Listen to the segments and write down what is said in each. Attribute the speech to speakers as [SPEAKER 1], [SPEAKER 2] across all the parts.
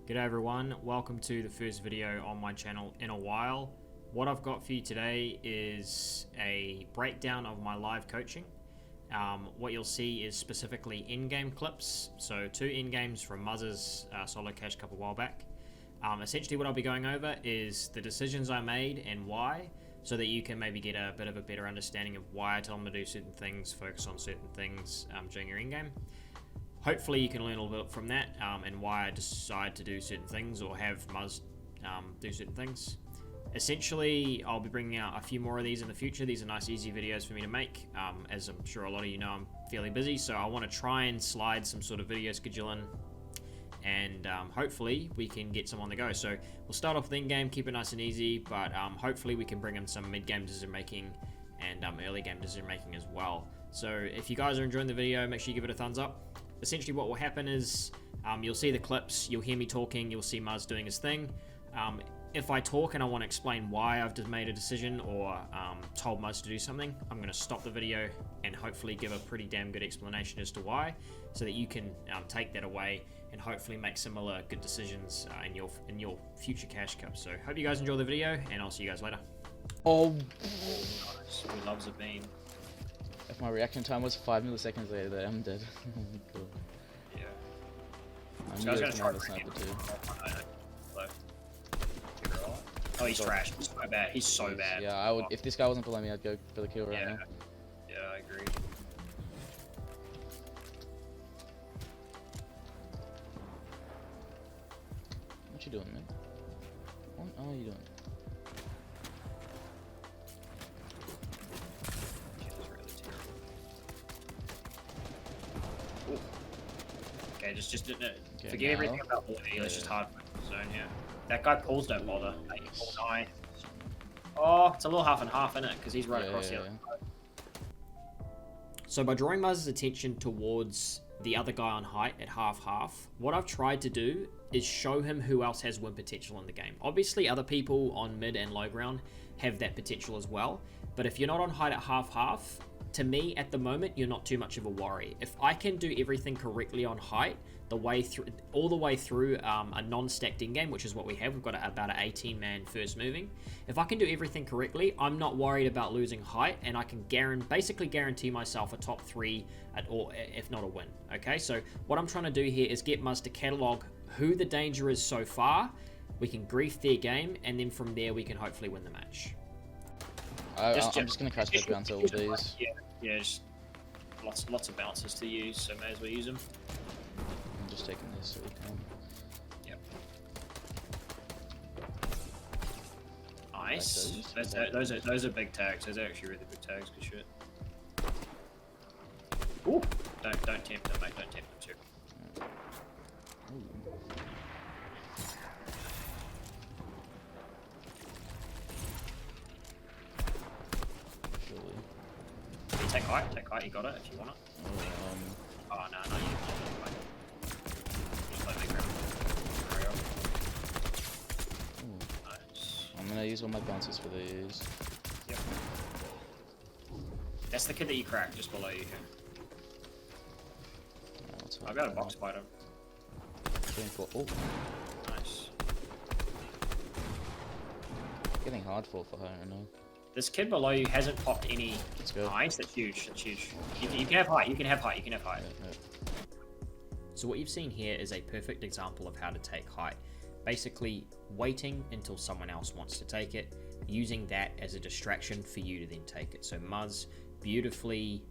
[SPEAKER 1] G'day everyone, welcome to the first video on my channel in a while. What I've got for you today is a breakdown of my live coaching. What you'll see is specifically in-game clips, so 2 in-games from Muzz's solo cash cup a while back. Essentially what I'll be going over is the decisions I made and why, so that you can maybe get a bit of a better understanding of why I tell them to do certain things, focus on certain things during your in-game. Hopefully you can learn a little bit from that and why I decide to do certain things or have Muzz do certain things. Essentially, I'll be bringing out a few more of these in the future. These are nice, easy videos for me to make. As I'm sure a lot of you know, I'm fairly busy, so I want to try and slide some sort of video schedule in, and hopefully we can get some on the go. So we'll start off with in-game, keep it nice and easy, but hopefully we can bring in some mid-game decision making and early game decision making as well. So if you guys are enjoying the video, make sure you give it a thumbs up. Essentially what will happen is you'll see the clips, you'll hear me talking, you'll see Muzz doing his thing. If I talk and I want to explain why I've just made a decision or told Muzz to do something, I'm going to stop the video and hopefully give a pretty damn good explanation as to why, so that you can take that away and hopefully make similar good decisions in your future cash cups. So hope you guys enjoy the video, and I'll see you guys later.
[SPEAKER 2] Oh,
[SPEAKER 1] Nice. Who loves a bean?
[SPEAKER 2] if my reaction time was 5 milliseconds later, I'm dead. Oh my god.
[SPEAKER 1] Yeah.
[SPEAKER 2] I
[SPEAKER 1] So
[SPEAKER 2] knew
[SPEAKER 1] I was
[SPEAKER 2] it
[SPEAKER 1] gonna
[SPEAKER 2] was
[SPEAKER 1] try
[SPEAKER 2] another
[SPEAKER 1] to
[SPEAKER 2] sniper too.
[SPEAKER 1] Oh, he's trash. He's so bad. He's so bad.
[SPEAKER 2] Yeah, I would. If this guy wasn't below me, I'd go for the kill right
[SPEAKER 1] Yeah.
[SPEAKER 2] now.
[SPEAKER 1] Yeah, I agree.
[SPEAKER 2] What you doing, man? What are you doing?
[SPEAKER 1] Shit is really terrible. Ooh. Okay, just
[SPEAKER 2] Okay,
[SPEAKER 1] forget
[SPEAKER 2] now.
[SPEAKER 1] everything about Woody. Let's just hard the zone here. That guy pulls, don't bother. Nice. Oh, it's a little half and half, isn't it? Because he's right across the other side. So by drawing Muzz's attention towards the other guy on height at half-half, what I've tried to do is show him who else has win potential in the game. Obviously, other people on mid and low ground have that potential as well, but if you're not on height at half-half, to me, at the moment, you're not too much of a worry. If I can do everything correctly on height, all the way through a non-stacked in-game, which is what we have. We've got about an 18-man first moving. If I can do everything correctly, I'm not worried about losing height, and I can basically guarantee myself a top 3, or if not a win. Okay, so what I'm trying to do here is get Muzz to catalog who the danger is so far. We can grief their game, and then from there we can hopefully win the match.
[SPEAKER 2] I'm just gonna crash back down to all these.
[SPEAKER 1] Yeah, just lots of bounces to use, so may as well use them.
[SPEAKER 2] I'm just taking this so we can.
[SPEAKER 1] Yep. Nice.
[SPEAKER 2] Like
[SPEAKER 1] Those are big tags. Those are actually really big tags. Good shit. Ooh. Don't tempt them, mate. Don't tempt them too.
[SPEAKER 2] Ooh. Surely.
[SPEAKER 1] You take height. You got it if you want it. Oh no, you don't. Just let me grab it.
[SPEAKER 2] Ooh.
[SPEAKER 1] Nice.
[SPEAKER 2] I'm gonna use all my bounces for these.
[SPEAKER 1] Yep. That's the kid that you cracked just below you here. I got a box fight him.
[SPEAKER 2] Oh,
[SPEAKER 1] Nice.
[SPEAKER 2] getting hard for her, I know.
[SPEAKER 1] This kid below you hasn't popped any.
[SPEAKER 2] Let's go.
[SPEAKER 1] Nice, that's huge. That's huge. You can have height. You can have height.
[SPEAKER 2] Yeah.
[SPEAKER 1] So what you've seen here is a perfect example of how to take height. Basically, waiting until someone else wants to take it, using that as a distraction for you to then take it. So Muzz beautifully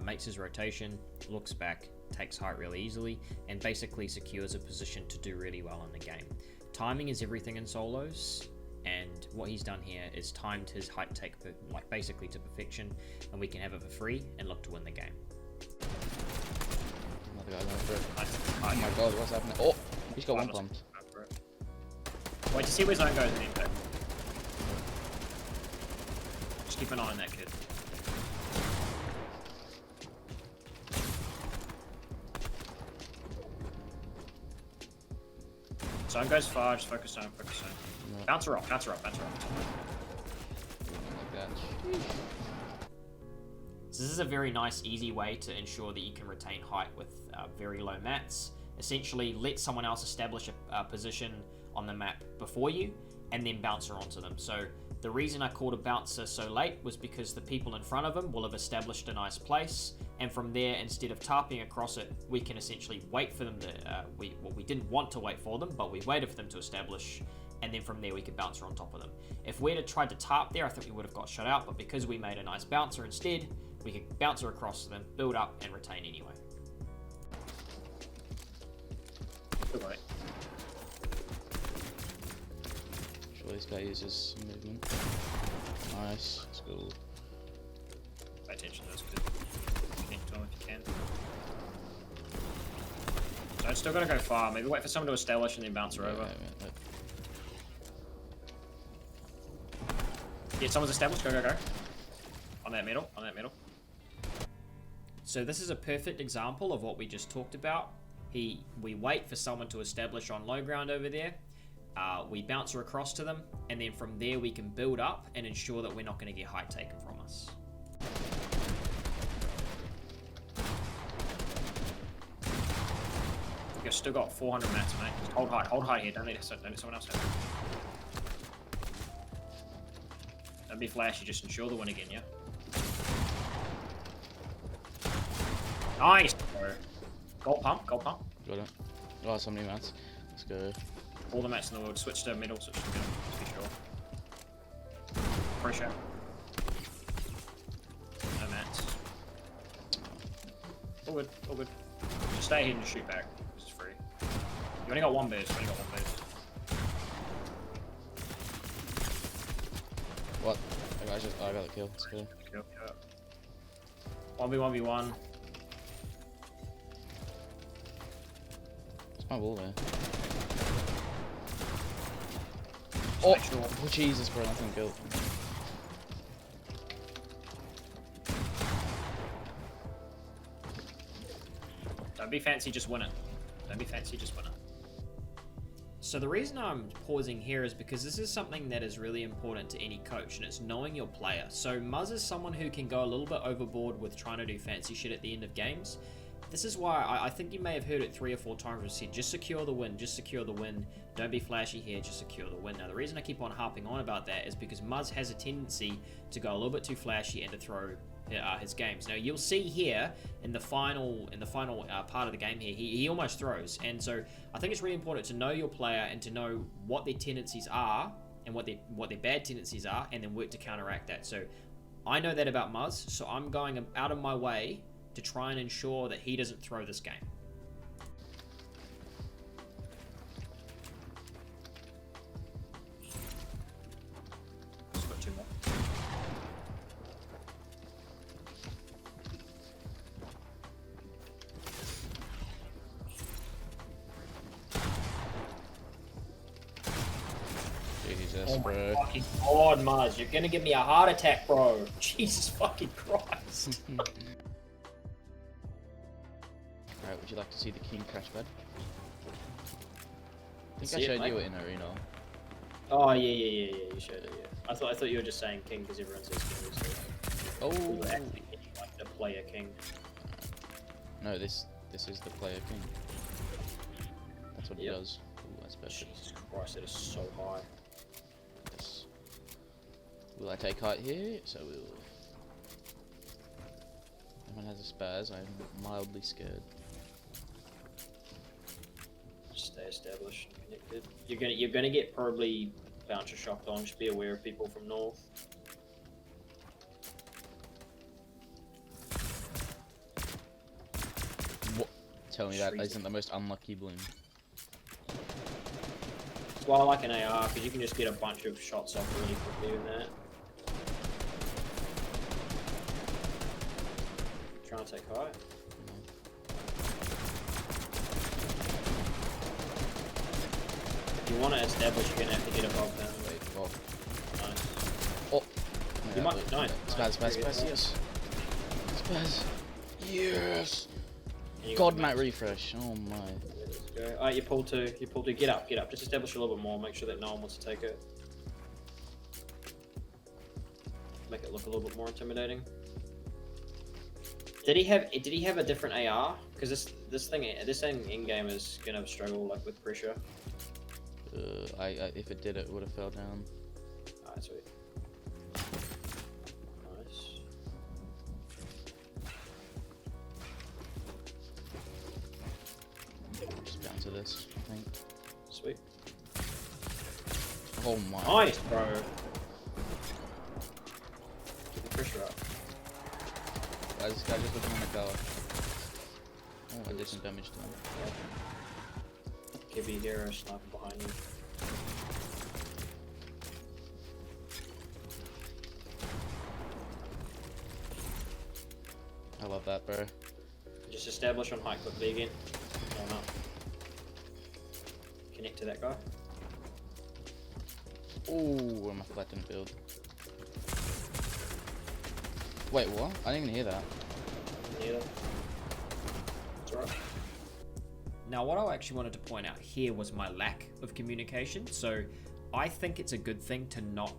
[SPEAKER 1] makes his rotation, looks back, takes height really easily, and basically secures a position to do really well in the game. Timing is everything in solos, and what he's done here is timed his height take basically to perfection, and we can have it for free and look to win the game.
[SPEAKER 2] Another guy going for it. Oh my god, what's happening? Oh, he's got one pumped.
[SPEAKER 1] Wait to see where zone goes and impact. Just keep an eye on that kid. Zone goes far, just focus zone.
[SPEAKER 2] No.
[SPEAKER 1] Bounce her off.
[SPEAKER 2] Like that.
[SPEAKER 1] So this is a very nice, easy way to ensure that you can retain height with very low mats. essentially let someone else establish a position on the map before you, and then bouncer onto them. So the reason I called a bouncer so late was because the people in front of him will have established a nice place, and from there, instead of tarping across it, we can essentially wait for them to, we didn't want to wait for them, but we waited for them to establish, and then from there we could bouncer on top of them. If we'd have tried to tarp there, I think we would have got shut out, but because we made a nice bouncer instead, we could bouncer across to them, build up, and retain anyway.
[SPEAKER 3] Good mate.
[SPEAKER 2] Sure, this guy uses some movement. Nice, let's go.
[SPEAKER 3] Pay attention to those kids. Connect to them if you can. So it's still gotta go far. Maybe wait for someone to establish and then bounce her over.
[SPEAKER 2] Yeah.
[SPEAKER 3] Yeah, someone's established. Go, go, go. On that middle. On that middle.
[SPEAKER 1] So this is a perfect example of what we just talked about. We wait for someone to establish on low ground over there. We bouncer across to them, and then from there we can build up and ensure that we're not going to get height taken from us.
[SPEAKER 3] You've still got 400 mats, mate. Just hold height here. Don't let someone else have it. Don't be flashy, just ensure the win again, yeah? Nice, bro. Gold pump.
[SPEAKER 2] Got it. Oh, so many mats. Let's go.
[SPEAKER 3] All the mats in the world. Switch to middle, just be sure. Pressure. No mats. All good. Just stay here and just shoot back. This is free. You only got one burst.
[SPEAKER 2] What? I got the kill. Let's go.
[SPEAKER 3] Kill. 1v1v1.
[SPEAKER 2] It's my wall there.
[SPEAKER 3] Make sure.
[SPEAKER 2] Oh, Jesus, bro, nothing killed.
[SPEAKER 3] Don't be fancy, just win it.
[SPEAKER 1] So the reason I'm pausing here is because this is something that is really important to any coach, and it's knowing your player. So Muzz is someone who can go a little bit overboard with trying to do fancy shit at the end of games. This is why I think you may have heard it 3 or 4 times. We said, just secure the win. Don't be flashy here, just secure the win. Now, the reason I keep on harping on about that is because Muzz has a tendency to go a little bit too flashy and to throw his games. Now, you'll see here in the final part of the game here, he almost throws. And so I think it's really important to know your player and to know what their tendencies are and what their bad tendencies are, and then work to counteract that. So I know that about Muzz, so I'm going out of my way to try and ensure that he doesn't throw this game.
[SPEAKER 3] Just got 2 more.
[SPEAKER 2] Jesus,
[SPEAKER 3] Oh my
[SPEAKER 2] bro.
[SPEAKER 3] fucking god, Muzz, you're gonna give me a heart attack, bro. Jesus fucking Christ.
[SPEAKER 2] Alright, would you like to see the king crash pad? I think
[SPEAKER 3] See
[SPEAKER 2] I
[SPEAKER 3] it,
[SPEAKER 2] showed
[SPEAKER 3] mate?
[SPEAKER 2] you it in arena.
[SPEAKER 3] Oh yeah, you showed it, yeah. I thought you were just saying king because everyone says king. So
[SPEAKER 2] Oh,
[SPEAKER 3] you were actually thinking like the player king.
[SPEAKER 2] no, this is the player king. That's what
[SPEAKER 3] Yep.
[SPEAKER 2] it does. Ooh, that's perfect.
[SPEAKER 3] Jesus Christ, that is so high.
[SPEAKER 2] Yes. Will I take height here? So we will. Everyone has a spaz. I'm mildly scared.
[SPEAKER 3] Just stay established, connected. You're gonna get probably bouncer shocked on. Just be aware of people from north.
[SPEAKER 2] What? Tell me that
[SPEAKER 3] Shreezing.
[SPEAKER 2] isn't the most unlucky bloom.
[SPEAKER 3] That's why I like an AR, because you can just get a bunch of shots off really quickly with that. Trying to take high. If you want to establish, you're gonna have to get above them.
[SPEAKER 2] Wait, well,
[SPEAKER 3] Nice.
[SPEAKER 2] oh.
[SPEAKER 3] You might. Nice.
[SPEAKER 2] Spaz, yes. Spaz. Yes.
[SPEAKER 3] And you
[SPEAKER 2] God
[SPEAKER 3] got
[SPEAKER 2] night
[SPEAKER 3] max.
[SPEAKER 2] refresh. Oh my.
[SPEAKER 3] Let's go. Alright, you pull 2. Get up. Just establish a little bit more. Make sure that no one wants to take it. Make it look a little bit more intimidating. Did he have a different AR? Because this thing in game is gonna struggle like with pressure.
[SPEAKER 2] If it did, it would have fell down.
[SPEAKER 3] Alright, sweet. Nice.
[SPEAKER 2] Just bounce to this, I think.
[SPEAKER 3] Sweet.
[SPEAKER 2] Oh my.
[SPEAKER 3] Nice, bro. Keep the pressure up.
[SPEAKER 2] Why is this guy just looking on the tower? Oh, I did some damage to him.
[SPEAKER 3] Could be here or sniper behind you.
[SPEAKER 2] I love that, bro.
[SPEAKER 3] Just establish on height quickly again. No, no. Connect to that guy.
[SPEAKER 2] Oh, my flat didn't build. Wait, what? I didn't even hear that.
[SPEAKER 3] Neither. That's right.
[SPEAKER 1] Now, what I actually wanted to point out here was my lack of communication. So I think it's a good thing to not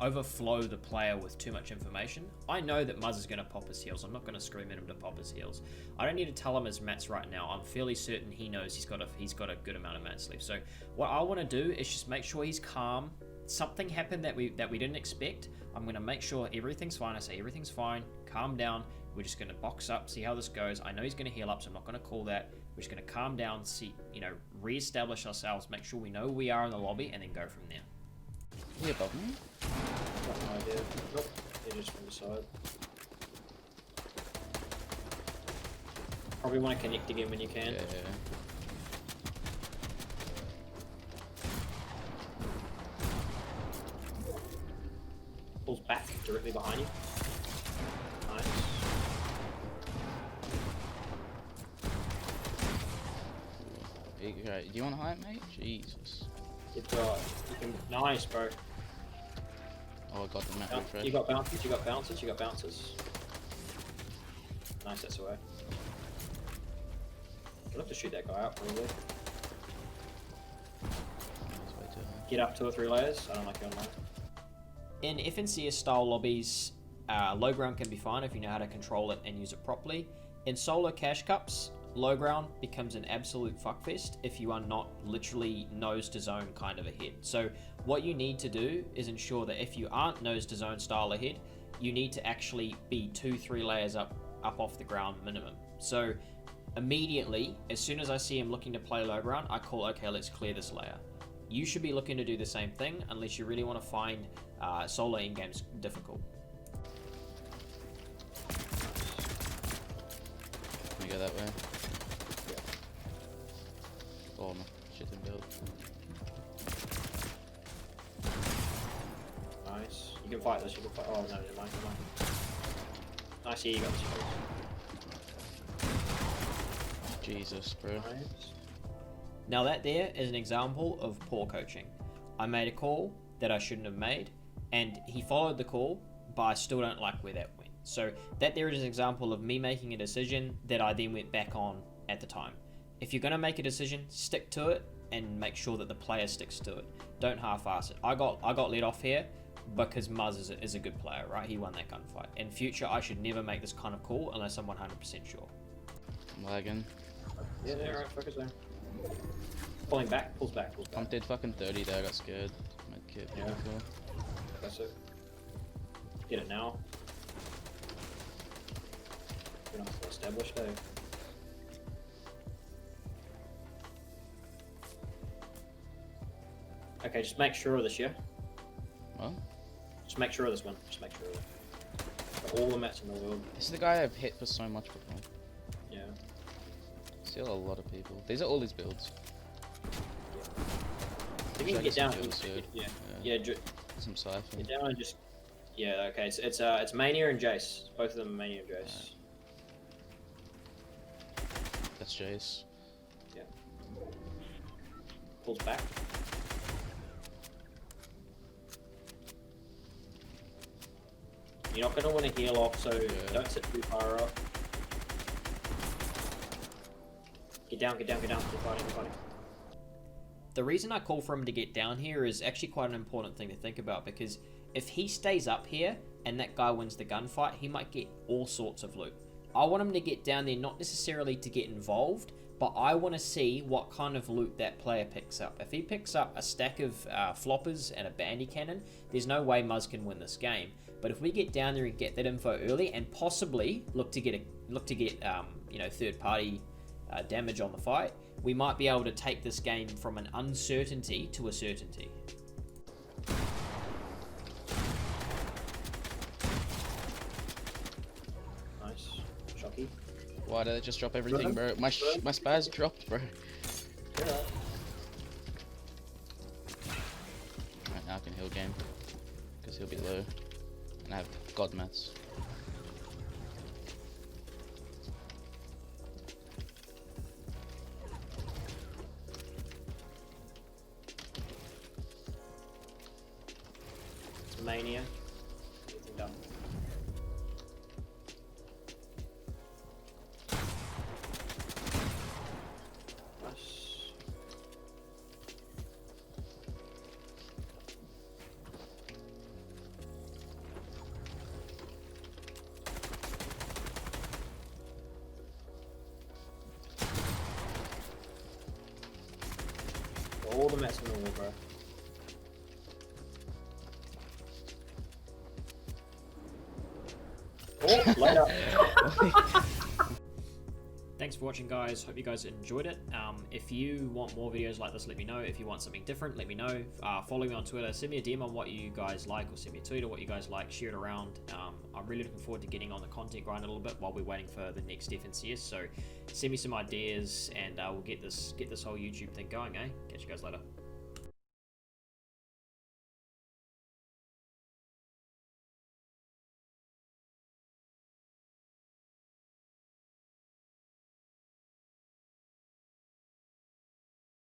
[SPEAKER 1] overflow the player with too much information. I know that Muzz is going to pop his heals. I'm not going to scream at him to pop his heals. I don't need to tell him his mats right now. I'm fairly certain he knows he's got a good amount of mats left. So what I want to do is just make sure he's calm. Something happened that we didn't expect. I'm going to make sure everything's fine. I say everything's fine. Calm down. We're just going to box up, see how this goes. I know he's going to heal up, so I'm not going to call that. We're just going to calm down, see, re-establish ourselves, make sure we know who we are in the lobby, and then go from there.
[SPEAKER 2] Is he above me?
[SPEAKER 3] Got no idea. Nope. They're just from the side. Probably want to connect again when you can.
[SPEAKER 2] Yeah.
[SPEAKER 3] Pulls back directly behind you. Nice.
[SPEAKER 2] Okay, do you want to hide, mate? Jesus.
[SPEAKER 3] You can. Nice, bro.
[SPEAKER 2] Oh, I got the map refresh.
[SPEAKER 3] You got bounces. You got bounces. You got bounces. Nice. That's away. I'll have to shoot that guy out probably.
[SPEAKER 2] That's way too high.
[SPEAKER 3] Get up 2 or 3 layers. I don't like you on mine.
[SPEAKER 1] In FNCS style lobbies, low ground can be fine if you know how to control it and use it properly. In solo cash cups, low ground becomes an absolute fuckfest if you are not literally nose to zone kind of ahead. So what you need to do is ensure that if you aren't nose to zone style ahead, you need to actually be 2-3 layers up off the ground minimum. So immediately, as soon as I see him looking to play low ground, I call, okay, let's clear this layer. You should be looking to do the same thing unless you really want to find solo in-games difficult.
[SPEAKER 2] Can we go that way? Oh, my shit didn't build.
[SPEAKER 3] Nice. You can fight this. You can fight. Oh no, never mind. Nice. Yeah, you got this.
[SPEAKER 2] Jesus, bro.
[SPEAKER 3] Nice.
[SPEAKER 1] Now that there is an example of poor coaching. I made a call that I shouldn't have made, and he followed the call, but I still don't like where that went. So that there is an example of me making a decision that I then went back on at the time. If you're going to make a decision, stick to it and make sure that the player sticks to it. Don't half-ass it. I got let off here because Muzz is a good player, right? He won that gunfight. In future, I should never make this kind of call unless I'm 100% sure.
[SPEAKER 2] I'm lagging.
[SPEAKER 3] Yeah, there. Alright, focus there. Pulls back.
[SPEAKER 2] I'm dead fucking 30 there, I got scared. My kid,
[SPEAKER 3] Yeah.
[SPEAKER 2] beautiful.
[SPEAKER 3] That's it. Get it now. You're not established, eh? Okay, just make sure of this, yeah?
[SPEAKER 2] What?
[SPEAKER 3] Just make sure of this one. Just make sure of it. Got all the mats in the world.
[SPEAKER 2] This is the guy I've hit for so much before.
[SPEAKER 3] Yeah.
[SPEAKER 2] Still a lot of people. These are all his builds.
[SPEAKER 3] I think you can get down.
[SPEAKER 2] Some siphon.
[SPEAKER 3] Get down and just. Yeah. Okay. It's Mania and Jace. Both of them are Mania and Jace.
[SPEAKER 2] That's Jace.
[SPEAKER 3] Yeah. Pulls back. You're not gonna want to heal off, so don't sit too far up. Get down. Keep fighting.
[SPEAKER 1] The reason I call for him to get down here is actually quite an important thing to think about, because if he stays up here, and that guy wins the gunfight, he might get all sorts of loot. I want him to get down there not necessarily to get involved, but I want to see what kind of loot that player picks up. If he picks up a stack of floppers and a bandy cannon, there's no way Muzz can win this game. But if we get down there and get that info early, and possibly look to get third party damage on the fight, we might be able to take this game from an uncertainty to a certainty.
[SPEAKER 3] Nice. Shocky.
[SPEAKER 2] Why did I just drop everything, bro? My spaz dropped, bro.
[SPEAKER 3] Yeah.
[SPEAKER 2] Right, now I can heal game. Because he'll be low. And I have god mats.
[SPEAKER 3] Mania. Everything done. Nice. All the mats in the wall, bro. Oh, light up.
[SPEAKER 1] Thanks for watching, guys. Hope you guys enjoyed it. If you want more videos like this, let me know. If you want something different, let me know. Follow me on Twitter. Send me a DM on what you guys like, or send me a tweet or what you guys like. Share it around. I'm really looking forward to getting on the content grind a little bit while we're waiting for the next FNCS. So send me some ideas, and we'll get this whole YouTube thing going, eh? Catch you guys later.